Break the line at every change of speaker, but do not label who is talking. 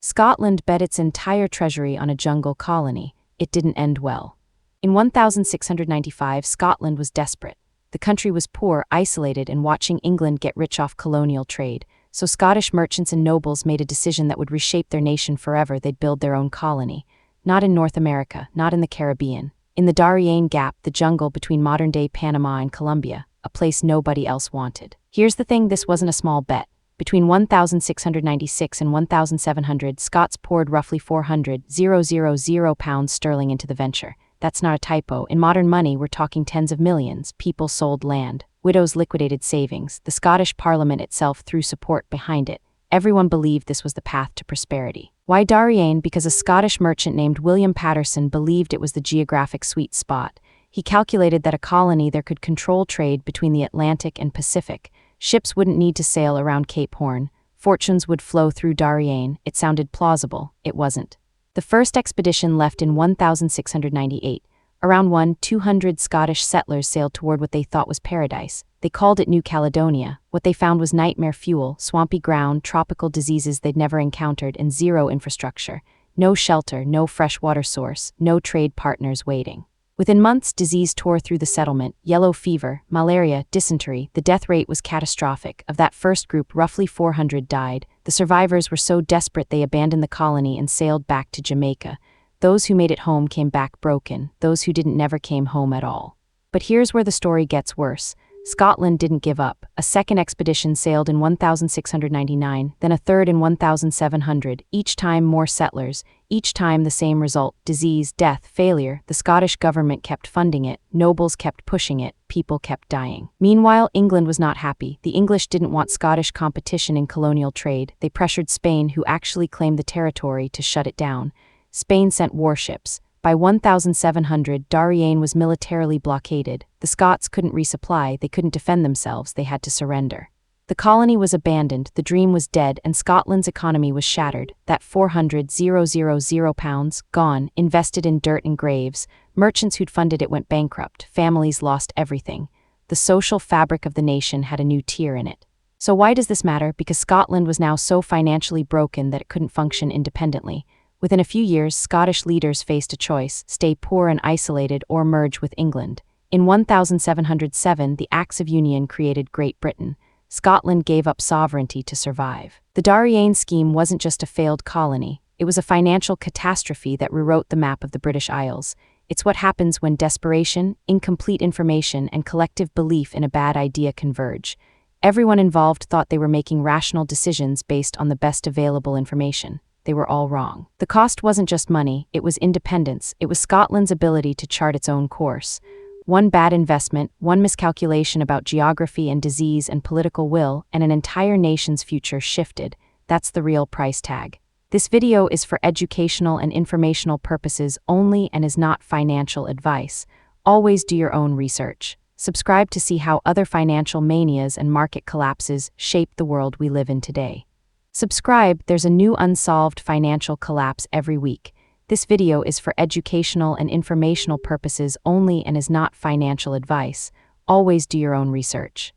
Scotland bet its entire treasury on a jungle colony. It didn't end well. In 1695, Scotland was desperate. The country was poor, isolated, and watching England get rich off colonial trade. So Scottish merchants and nobles made a decision that would reshape their nation forever. They'd build their own colony. Not in North America, not in the Caribbean. In the Darien Gap, the jungle between modern-day Panama and Colombia, a place nobody else wanted. Here's the thing, this wasn't a small bet. Between 1696 and 1700, Scots poured roughly 400,000 pounds sterling into the venture. That's not a typo. In modern money, we're talking tens of millions. People sold land. Widows liquidated savings. The Scottish Parliament itself threw support behind it. Everyone believed this was the path to prosperity. Why Darien? Because a Scottish merchant named William Patterson believed it was the geographic sweet spot. He calculated that a colony there could control trade between the Atlantic and Pacific. Ships wouldn't need to sail around Cape Horn. Fortunes would flow through Darien. It sounded plausible. It wasn't. The first expedition left in 1698. Around 200 Scottish settlers sailed toward what they thought was paradise. They called it New Caledonia. What they found was nightmare fuel, swampy ground, tropical diseases they'd never encountered, and zero infrastructure. No shelter, no fresh water source, no trade partners waiting. Within months, disease tore through the settlement. Yellow fever, malaria, dysentery. The death rate was catastrophic. Of that first group, roughly 400 died. The survivors were so desperate they abandoned the colony and sailed back to Jamaica. Those who made it home came back broken. Those who didn't never came home at all. But here's where the story gets worse. Scotland didn't give up. A second expedition sailed in 1699, then a third in 1700, each time more settlers, each time the same result: disease, death, failure. The Scottish government kept funding it, nobles kept pushing it, people kept dying. Meanwhile, England was not happy. The English didn't want Scottish competition in colonial trade. They pressured Spain, who actually claimed the territory, to shut it down. Spain sent warships. By 1700, Darien was militarily blockaded. The Scots couldn't resupply, they couldn't defend themselves, they had to surrender. The colony was abandoned, the dream was dead, and Scotland's economy was shattered. That 400,000 pounds, gone, invested in dirt and graves. Merchants who'd funded it went bankrupt, families lost everything. The social fabric of the nation had a new tear in it. So why does this matter? Because Scotland was now so financially broken that it couldn't function independently. Within a few years, Scottish leaders faced a choice: stay poor and isolated or merge with England. In 1707, the Acts of Union created Great Britain. Scotland gave up sovereignty to survive. The Darién Scheme wasn't just a failed colony, it was a financial catastrophe that rewrote the map of the British Isles. It's what happens when desperation, incomplete information, and collective belief in a bad idea converge. Everyone involved thought they were making rational decisions based on the best available information. They were all wrong. The cost wasn't just money, it was independence. It was Scotland's ability to chart its own course. One bad investment, one miscalculation about geography and disease and political will, and an entire nation's future shifted. That's the real price tag. This video is for educational and informational purposes only and is not financial advice. Always do your own research. Subscribe to see how other financial manias and market collapses shape the world we live in today. Subscribe, there's a new unsolved financial collapse every week. This video is for educational and informational purposes only and is not financial advice. Always do your own research.